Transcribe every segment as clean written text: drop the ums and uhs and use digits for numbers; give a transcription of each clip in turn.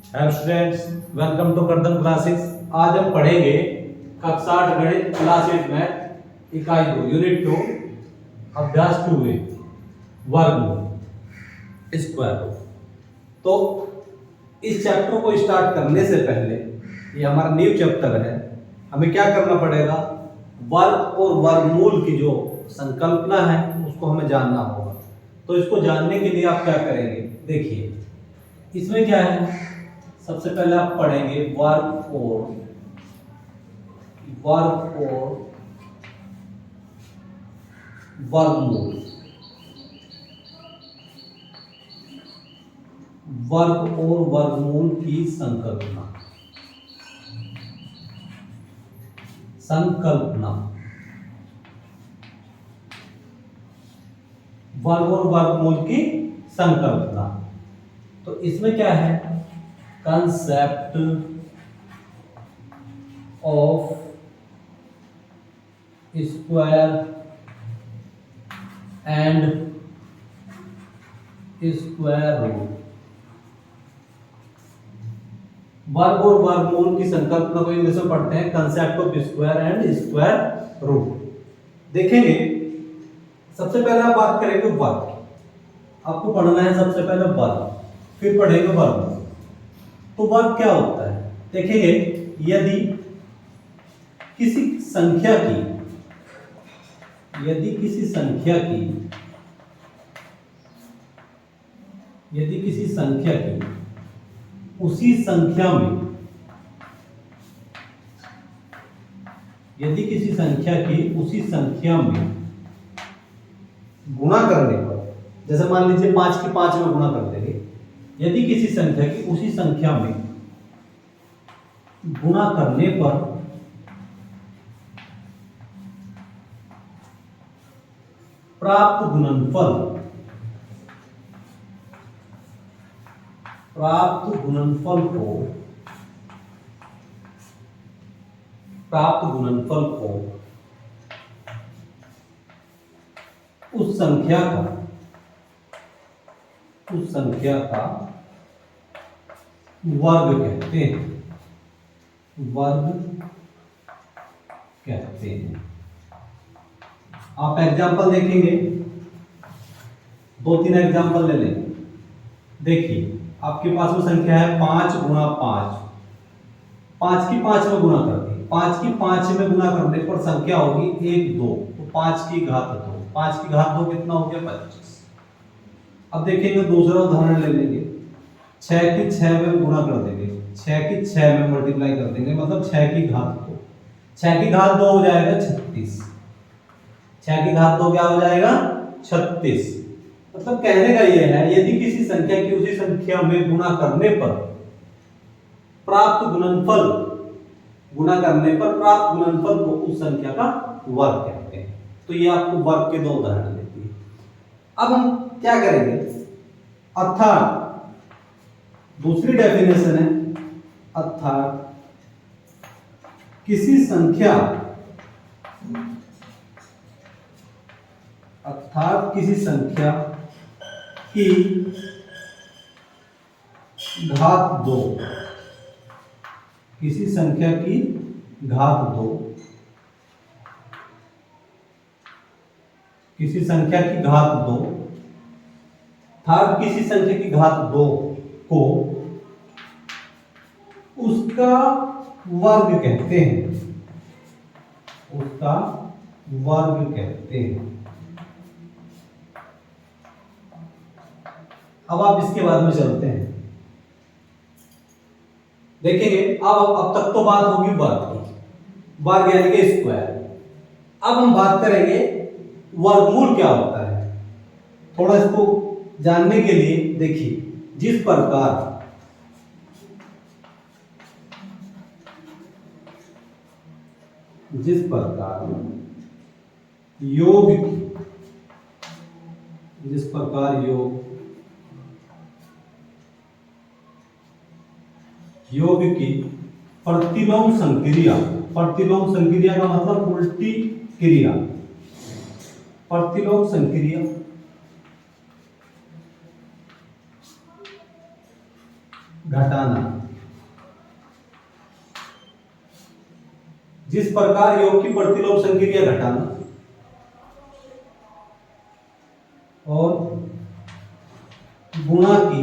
Hello students, welcome to Kardam classes. आज हम पढ़ेंगे कक्षा 8 गणित क्लास 8 में इकाई 2 यूनिट 2 अभ्यास 2 वर्गमूल स्क्वायर रूट। तो इस चैप्टर को स्टार्ट करने से पहले, ये हमारा न्यू चैप्टर है, हमें क्या करना पड़ेगा, वर्ग और वर्गमूल की जो संकल्पना है उसको हमें जानना होगा। तो इसको जानने के लिए आप क्या करेंगे, देखिए इसमें क्या है। सबसे पहले आप पढ़ेंगे वर्ग और वर्गमूल। वर्ग और वर्गमूल की संकल्पना वर्ग और वर्गमूल की संकल्पना। तो इसमें क्या है, concept of square and square root. वर्ग और वर्गमूल की संकल्पना को इंग्लिश में पढ़ते हैं concept of square and square root. देखेंगे सबसे पहले आप बात करेंगे वर्ग। आपको पढ़ना है सबसे पहले वर्ग, फिर पढ़ेंगे वर्गमूल। तो वर्ग क्या होता है, देखेंगे यदि किसी संख्या की उसी संख्या में गुणा करने पर, जैसे मान लीजिए 5 की 5 में गुणा कर देंगे, यदि किसी संख्या की उसी संख्या में गुणा करने पर प्राप्त गुणनफल को उस संख्या का वर्ग कहते हैं। आप एग्जाम्पल देखेंगे, 2-3 एग्जाम्पल ले लेंगे। देखिए आपके पास में संख्या है 5 गुणा 5, 5 की 5 में गुणा करते हैं। 5 की 5 में गुणा करने पर संख्या होगी 1 2, तो 5 की घात 2, 5 की घात 2 कितना हो गया, 25। अब देखेंगे दूसरा उदाहरण ले लेंगे, 6 की 6 में गुणा कर देंगे, 6 की 6 में मल्टीप्लाई कर देंगे, मतलब 6 की घात 2, 6 की घात 2 हो जाएगा 36। 6 की घात 2 क्या हो जाएगा, 36। मतलब कहने का यह है, यदि किसी संख्या की उसी संख्या में गुणा करने पर प्राप्त गुणनफल को उस संख्या का वर्ग कहते हैं। तो ये आपको वर्ग के 2 उदाहरण देती है। अब हम क्या करेंगे, अर्थात दूसरी डेफिनेशन है, अर्थात किसी संख्या की घात 2, किसी संख्या की घात 2 अर्थात किसी संख्या की घात 2 को उसका वर्ग कहते हैं। अब आप इसके बाद में चलते हैं, देखेंगे। अब तक तो बात होगी वर्ग की, वर्ग यानी कि स्क्वायर। अब हम बात करेंगे वर्गमूल क्या होता है। थोड़ा इसको जानने के लिए देखिए, जिस प्रकार योग की प्रतिलोम संक्रिया का मतलब उल्टी क्रिया, प्रतिलोम संक्रिया घटाना, जिस प्रकार योग की प्रतिलोम संक्रिया घटाना और गुणा की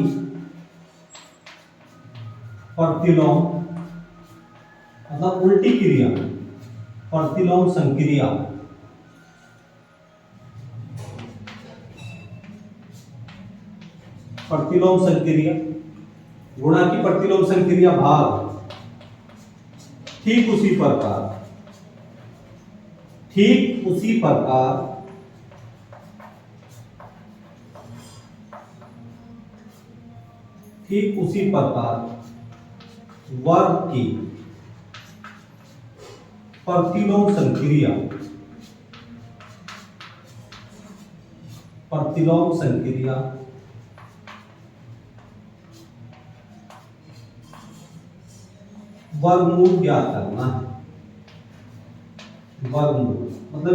प्रतिलोम मतलब उल्टी क्रिया प्रतिलोम संक्रिया गुणा की प्रतिलोम संक्रिया भाग ठीक उसी प्रकार वर्ग की प्रतिलोम संक्रिया वर्गमूल ज्ञात करना है। वर्गमूल मतलब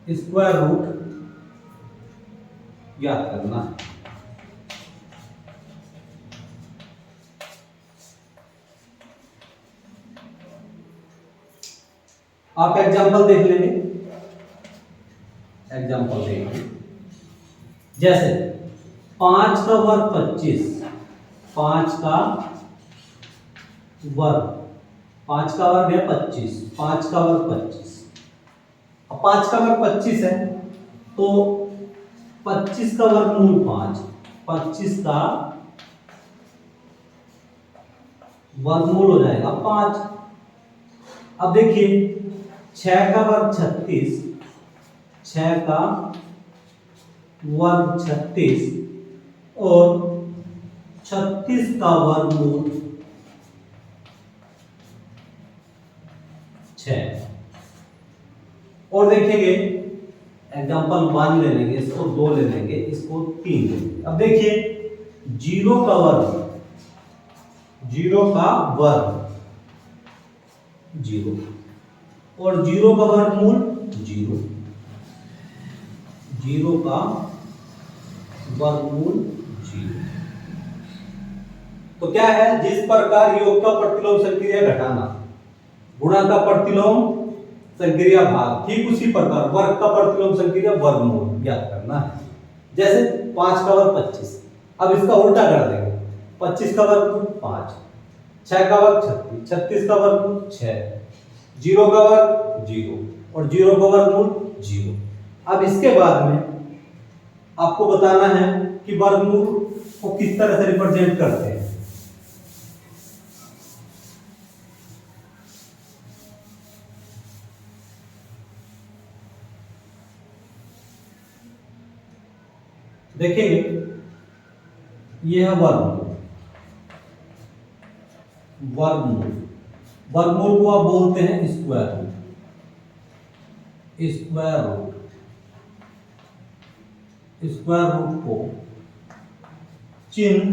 स्क्वायर रूट ज्ञात करना है। आप एग्जांपल देख लेंगे। जैसे 5 का वर्ग 25, 5 का वर्ग है 25, 5 का वर्ग 25। अब 5 का वर्ग 25 है तो 25 का वर्गमूल 5, 25 का वर्गमूल हो जाएगा 5। अब देखिए 6 का वर्ग 36, 6 का वर्ग 36 और 36 का वर्गमूल 6। और देखेंगे एग्जांपल 1 ले लेंगे, इसको 2 ले लेंगे, इसको 3 ले लेंगे। अब देखिए 0 का वर्ग 0 और 0 का वर्गमूल 0, 0 का वर्गमूल 0। तो क्या है, जिस प्रकार योग का प्रतिलोम संक्रिया घटाना गुणा का प्रतिलोम संक्रिया भाग ठीक उसी प्रकार वर्ग का प्रतिलोम संक्रिया वर्गमूल ज्ञात करना है। जैसे 5 का वर्ग 25, अब इसका उल्टा कर देंगे। 25 का वर्ग 5, 6 का वर्ग 36, 36 का वर्ग 6, 0 का वर्ग 0 और 0 का वर्गमूल 0। अब इसके बाद में आपको बताना है कि वर्गमूल को किस तरह से रिप्रेजेंट करते हैं। देखेंगे यह है वर्गमूल को आप बोलते हैं स्क्वायर रूट को चिन्ह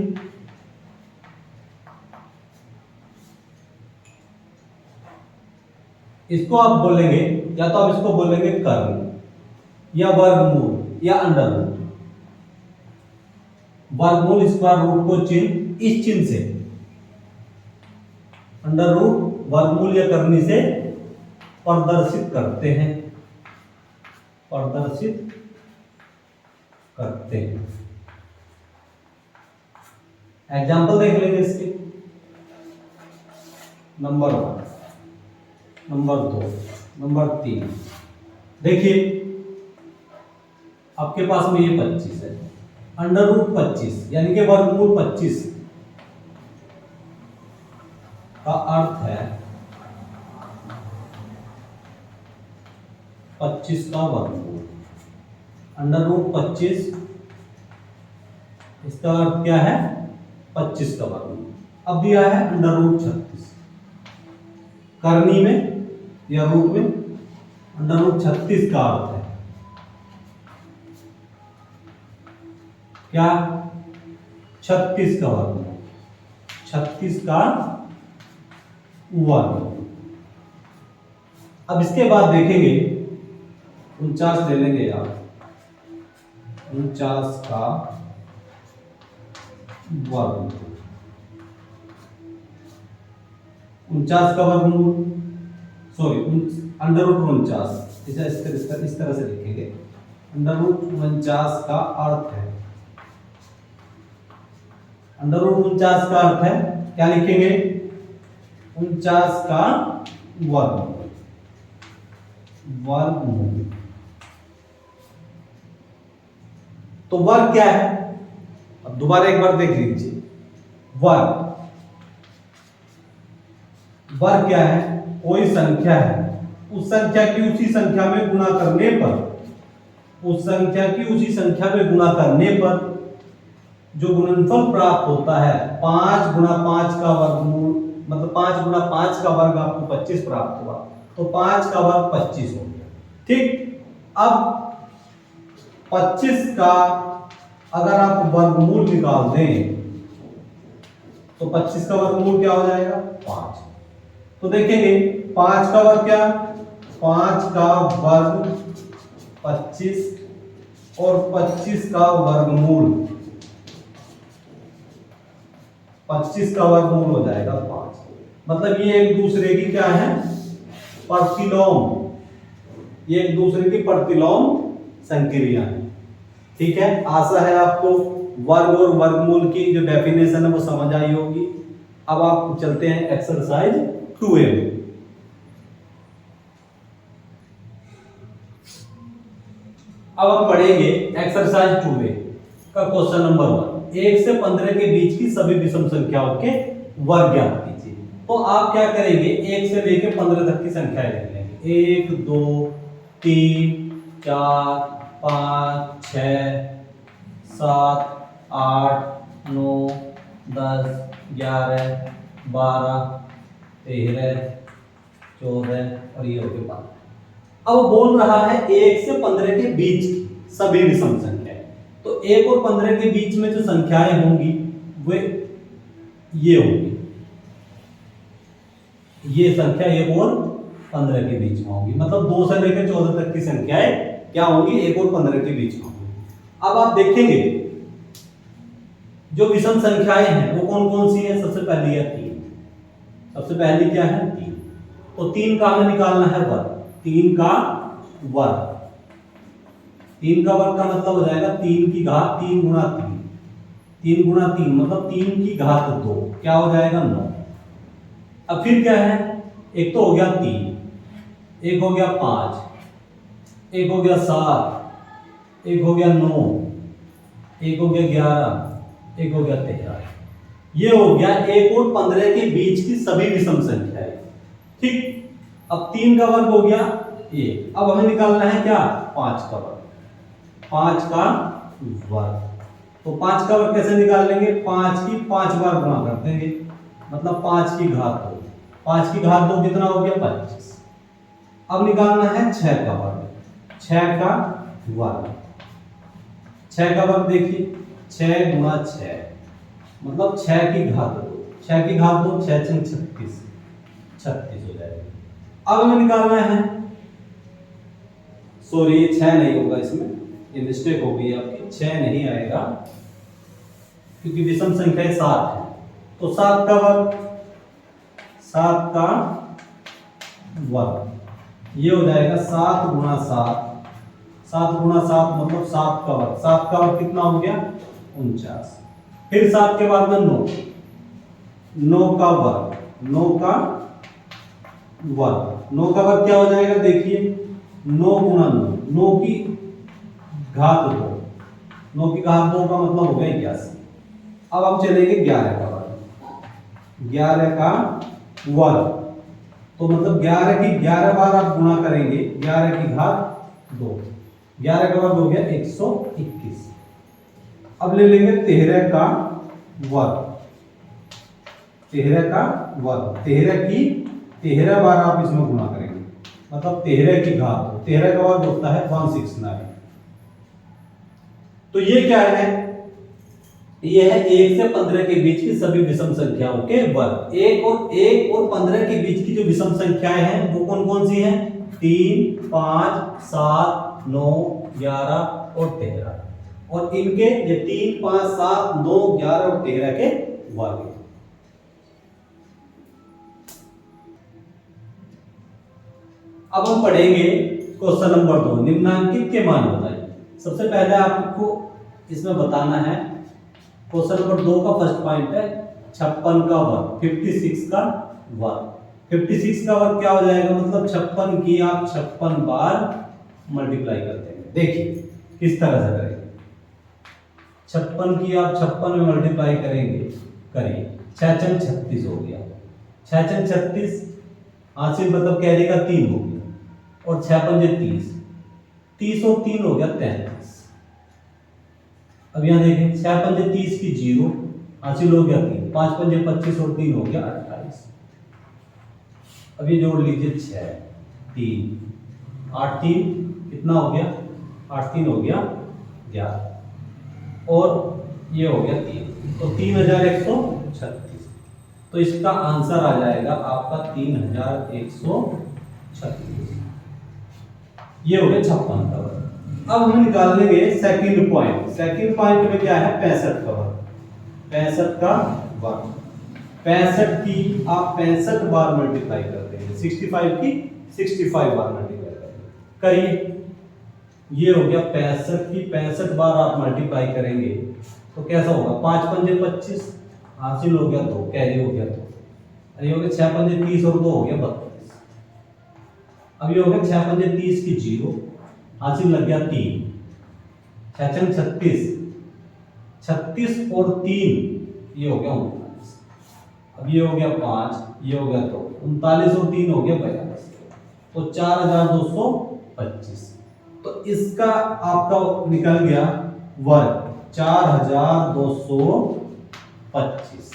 इसको आप बोलेंगे, या तो आप इसको बोलेंगे कर्ण या वर्गमूल या अंडर रूट। वर्गमूल स्क्वायर रूट को चिन्ह इस चिन्ह से अंडर रूट वर्गमूल या करनी से प्रदर्शित करते हैं। एग्जाम्पल देख लेंगे इसके। Number 1, number 2, number 3। देखिए आपके पास में ये 25 है, अंडर रूट 25 यानी कि वर्गमूल 25 का अर्थ है 25 का वर्गमूल। अंडर रूट 25 इसका अर्थ क्या है 25 का वर्गमूल। अब दिया है अंडर रूट 36, करनी में या रूट में अंडर रूट 36 का अर्थ है क्या 36 का वर्गमूल, 36 का वर्गमूल। अब इसके बाद देखेंगे 49 ले लेंगे आप, 49 का वर्गमूल, 49 का वर्गमूल, सॉरी √49, इस तरह से लिखेंगे। √49 का अर्थ है, √49 का अर्थ है क्या लिखेंगे? 49 का वर्गमूल, वर्गमूल। तो वर्ग क्या है? अब दोबारा एक बार देख लीजिए। वर्ग, वर्ग क्या है? कोई संख्या है, उस संख्या की उसी संख्या में गुणा करने पर, उस संख्या की उसी संख्या में गुणा करने पर जो गुणनफल प्राप्त होता है, 5 गुणा 5 का वर्गमूल, मतलब 5 गुणा 5 का वर्ग आपको 25 प्राप्त हुआ, तो 5 का वर्ग 25 हो गया। ठीक, अब 25 का अगर आप वर्गमूल निकाल दें तो 25 का वर्गमूल क्या हो जाएगा? 5। तो देखेंगे 5 का वर्ग क्या? 5 का वर्ग 25 और 25 का वर्गमूल, 25 का वर्गमूल हो जाएगा 5। मतलब ये एक दूसरे की क्या है? प्रतिलोम, ये एक दूसरे की प्रतिलोम संक्रिया है। ठीक है, आशा है आपको वर्ग और वर्गमूल की जो डेफिनेशन है वो समझ आई होगी। अब आप चलते हैं एक्सरसाइज 2A में। अब हम पढ़ेंगे एक्सरसाइज 2A का क्वेश्चन नंबर 1। 1 से 15 के बीच की सभी विषम संख्याओं के वर्ग ज्ञात कीजिए। तो आप क्या करेंगे? 1 से लेकर 15 तक की संख्याएं लिख लेंगे। 1 2 3 4 5 6 7 8 9 10 11 12 13 14 और ये हो गए 12। अब बोल रहा है 1 से 15 के बीच की सभी विषम संख्याएं। तो 1 और 15 के बीच में जो संख्याएं होंगी वे ये होंगी, ये संख्या 1 और 15 के बीच में होंगी। मतलब 2 से लेकर 14 तक की संख्याएं क्या होंगी? 1 और 15 के बीच में होंगी। अब आप देखेंगे जो विषम संख्याएं हैं वो कौन कौन सी है? सबसे पहली है 3। सबसे पहली क्या है? 3। तो 3 का हमें निकालना है वर्ग। 3 का वर्ग, 3 का वर्ग का मतलब हो जाएगा 3 की घात 3 गुणा 3, 3 गुणा 3 मतलब 3 की घात 2, क्या हो जाएगा? 9। अब फिर क्या है? एक तो हो गया 3, एक हो गया 5, एक हो गया 7, एक हो गया 9, एक हो गया 11, एक हो गया 13। ये हो गया 1 और 15 के बीच की सभी विषम संख्याएं। ठीक, अब 3 का वर्ग हो गया 1। अब हमें निकालना है क्या? 5 का वर्ग, 5 का वर्ग। तो 5 का वर्ग कैसे निकाल लेंगे? 5 की 5 बार गुणा कर देंगे, मतलब 5 की घात 2, 5 की घात 2 कितना हो गया? 25। अब निकालना है 6 का वर्ग, 6 का वर्ग। 6 का वर्ग देखिए 6 गुणा 6 मतलब 6 की घात 2, 6 की घात 2 6 6 36, 36 हो जाएगा। अब हमें निकालना है, सॉरी ये 6 नहीं होगा, इसमें ये मिस्टेक हो गई आपकी, 6 नहीं आएगा क्योंकि विषम संख्या 7 है। तो 7 का वर्ग, 7 का वर्ग ये हो जाएगा 7 गुणा 7, 7 गुणा 7 मतलब 7 का वर्ग। 7 का वर्ग कितना हो गया? 49। फिर 7 के बाद में 9, 9 का वर्ग, 9 का वर्ग, 9 का वर्ग क्या हो जाएगा? देखिए 9 गुणा 9, 9 की घात 2, 9 की घात 2 का मतलब हो गया 81। अब हम चलेंगे 11 का वर्ग, 11 का वर्ग तो मतलब 11 की 11 बार आप गुणा करेंगे, 11 की घात 2, 11 का वर्ग हो गया 121। अब ले लेंगे 13 का वर्ग, 13 का वर्ग, 13 की 13 बार आप इसमें गुणा करेंगे, मतलब 13 की घात 2, 13 का वर्ग होता है 169। तो ये क्या है? ये है 1 से 15 के बीच की सभी विषम संख्याओं के वर्ग। 1 और 15 के बीच की जो विषम संख्याएं हैं वो कौन कौन सी हैं? 3, 5, 7, 9, 11 और 13। और इनके ये 3, 5, 7, 9, 11 और 13 के वर्ग। अब हम पढ़ेंगे क्वेश्चन नंबर 2, निम्नांकित के मान बताइए। सबसे पहले आपको इसमें बताना है, क्वेश्चन नंबर 2 का फर्स्ट पॉइंट है 56 का वर्ग, 56 का वर्ग। 56 का वर्ग क्या हो जाएगा, मतलब 56 की आप 56 बार मल्टीप्लाई कर देंगे। देखिए किस तरह से करेंगे, 56 की आप 56 में मल्टीप्लाई करेंगे, करिए 6 6 36 हो गया, 6 6 36 हासिल मतलब कैरी का 3 हो गया, और 6 पंजे 30, 30 और 3 हो गया 33। अब यहाँ देखें 6 पंजे 30 की 0 हासिल हो गया 3, 5 पंजे 25 और 3 हो गया 28। अब ये जोड़ लीजिए 6 3 8 3 कितना हो गया, 8 3 हो गया 11, और ये हो गया 3, तो 3136। तो इसका आंसर आ जाएगा आपका 3136। ये हो गया 56 का वर्ग। अब हम निकाल लेंगे सेकंड पॉइंट। सेकंड पॉइंट में क्या है, 65 का वर्ग, 65 का वर्ग। 65 की आप 65 बार मल्टीप्लाई करते हैं, 65 की 65 बार मल्टीप्लाई करिए। ये हो गया 65 की 65 बार आप मल्टीप्लाई करेंगे तो कैसा होगा, 5 पंजे 25 हासिल हो गया 2, कैरी हो गया 2, ये हो गया 6 पंजे 30 और 2 हो गया 32। अब ये हो गया 6 पंजे 30 की 0 हासिल लग गया 3, 6 6 36, 36 और 3 ये हो गया 39। अब ये हो गया 5, ये हो गया 2, 39 और 3 हो गया 42, तो 4225। तो इसका आपका निकल गया वर्ग 4225।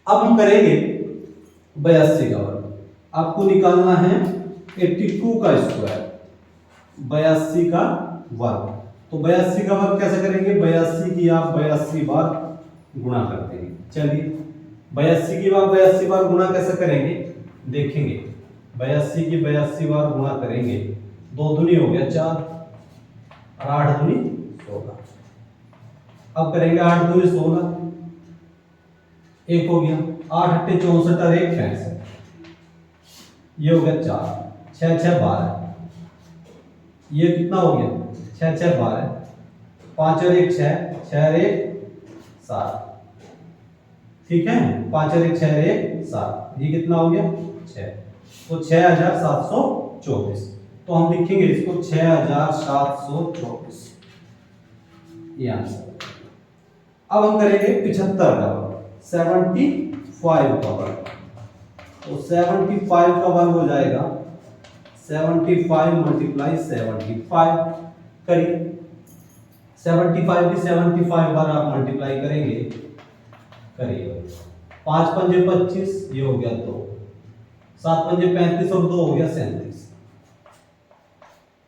अब हम करेंगे 82 का वर्ग। आपको निकालना है 82 का स्क्वायर, 82 का वर्ग। तो 82 का वर्ग कैसे करेंगे, 82 की आप 82 बार गुणा कर देंगे। चलिए 82 की आप 82 बार गुणा कैसे करेंगे देखेंगे। 82 की 82 बार गुणा करेंगे, 2 दूनी हो गया 4 और 8 दूनी 16। अब करेंगे 8 दूनी 16, 1 हो गया, 8 अट्ठे 64 और 1 65, ये हो गया 4, 6 6 12, ये कितना हो गया 6 6 12, 5 और 1 6, 6 और 1 7, ठीक है, 5 और 1 6 और 1 7, ये कितना हो गया 6, तो 6724। तो हम लिखेंगे इसको 6724, ये आंसर। अब हम करेंगे 75 का वर्ग, 75 का वर्ग। तो 75 का वर्ग हो जाएगा 75 मल्टीप्लाई 75, करिए 75 की 75 बार आप मल्टीप्लाई करेंगे, करिए 5 पंजे 25, ये हो गया 2, 7 पंजे 35 और 2 हो गया 37।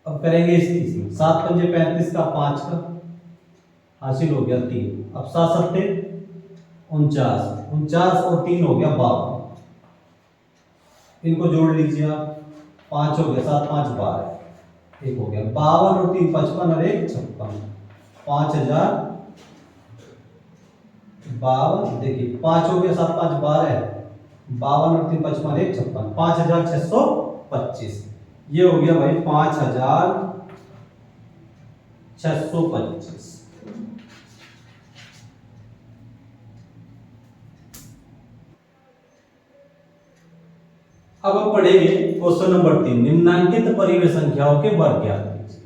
अब करेंगे इस तीसरी, 7 पंजे 35 का 5 का हासिल हो गया 3, अब 7 सत्ते 49, 49 और 3 हो गया 52। इनको जोड़ लीजिए आप, 5 हो गया 7 5 12, 1 हो गया 52 और 3 55 और 1 56, 5052। देखिए 5 हो गया 7 5 12, 52 और 3 55 1 56, 5625। ये हो गया भाई 5625। अब हम पढ़ेंगे क्वेश्चन नंबर 3, निम्नांकित परिमेय संख्याओं के वर्ग ज्ञात कीजिए।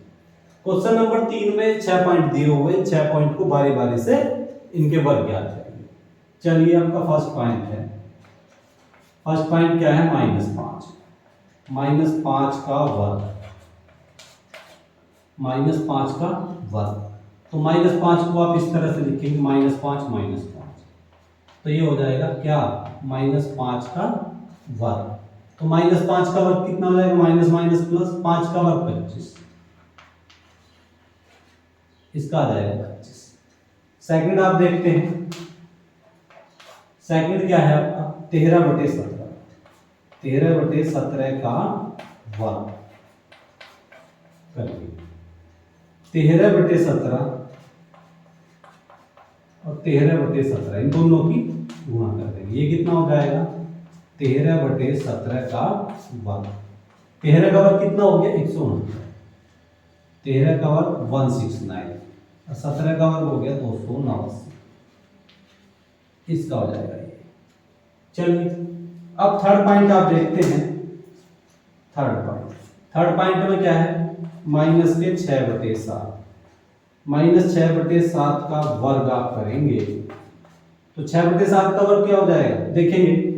क्वेश्चन नंबर 3 में 6 पॉइंट दिए हुए, 6 पॉइंट को बारी बारी से इनके वर्ग ज्ञात करेंगे। चलिए आपका फर्स्ट पॉइंट है, फर्स्ट पॉइंट क्या है, -5, -5 का वर्ग, -5 का वर्ग। तो -5 को आप इस तरह से लिखेंगे, -5 -5, तो ये हो जाएगा क्या, -5 का वर्ग। तो -5 का वर्ग कितना हो जाएगा, माइनस माइनस प्लस, 5 का वर्ग 25, इसका आ जाएगा 25। सेकंड आप देखते हैं, सेकंड क्या है आपका 13/17, 13/17 का वर्ग करिए। 13/17 और 13/17 इन दोनों की गुणा कर देंगे। ये कितना हो जाएगा 13/17 का वर्ग। 13 का वर्ग कितना हो गया 169, 13 का वर्ग 169 और 17 का वर्ग हो गया 289। इसका हो जाएगा ये। चलिए अब थर्ड पॉइंट आप देखते हैं। थर्ड पॉइंट में क्या है माइनस के 6/7 -6/7 का वर्ग आप करेंगे तो 6/7 का वर्ग क्या हो जाएगा देखेंगे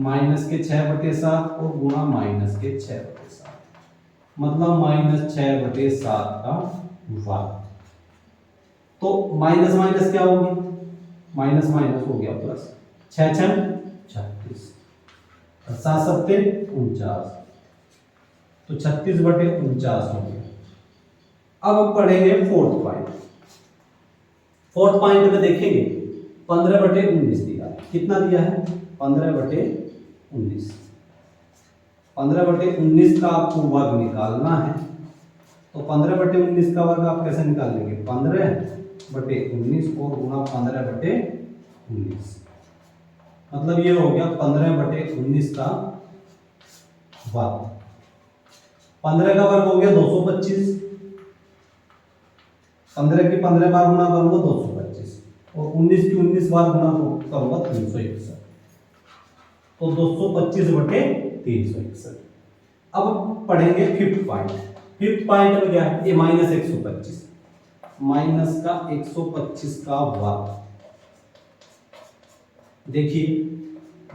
माइनस के 6/7 और गुणा माइनस के 6/7 मतलब -6/7 का वर्ग। तो माइनस माइनस क्या होगी माइनस माइनस हो गया प्लस 6 6 36 और 7 7 49 तो 36/49 हो गया। अब हम पढ़ेंगे फोर्थ पॉइंट में देखेंगे 15/19 दिया है। कितना दिया है 15/19। 15/19 का आपको वर्ग निकालना है तो 15/19 का वर्ग आप कैसे निकालेंगे 15/19 और गुणा 15/19 मतलब ये हो गया 15/19 का वर्ग। 15 का वर्ग हो गया 225, 15 की 15 बार गुणा करूंगा 225 और 19 की 19 बार गुणा करूंगा 361 तो 225/361। अब पढ़ेंगे फिफ्थ पॉइंट में क्या है ये -125 माइनस का 125 का वर्ग। देखिए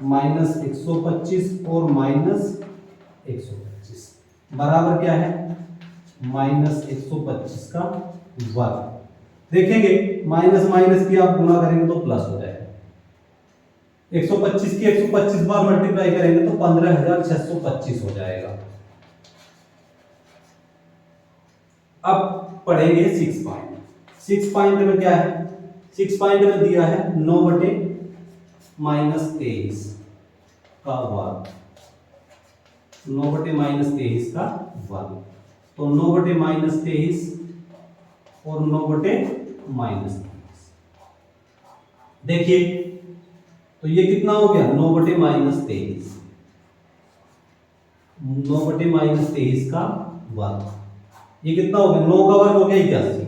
-125 और -125 बराबर क्या है -125 का वर्ग। देखेंगे माइनस माइनस की आप गुणा करेंगे तो प्लस हो जाएगा। 125 की 125 बार मल्टीप्लाई करेंगे तो 15,625 हो जाएगा। अब पढ़ेंगे 6 पॉइंट में क्या है 6 पॉइंट में दिया है 9/-23 का वर्ग। 9/-23 का वर्ग तो 9/-23 और 9/-23 देखिए तो ये कितना हो गया 9/-23 9/-23 का वर्ग। ये कितना हो गया 9 का वर्ग हो गया 81।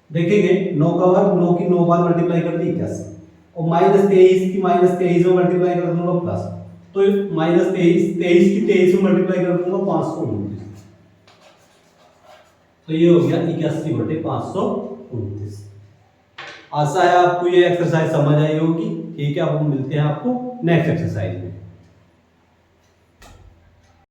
देखेंगे 9 का वर्ग 9 की 9 बार मल्टीप्लाई कर दी 81 और -23 की -23 में मल्टीप्लाई कर दूंगा प्लस तो -23 23 की 23 में मल्टीप्लाई कर दूंगा 529 तो ये हो गया 81/529। आशा है आपको ये एक्सरसाइज समझ आई होगी। ठीक है अब हम मिलते हैं आपको नेक्स्ट एक्सरसाइज में।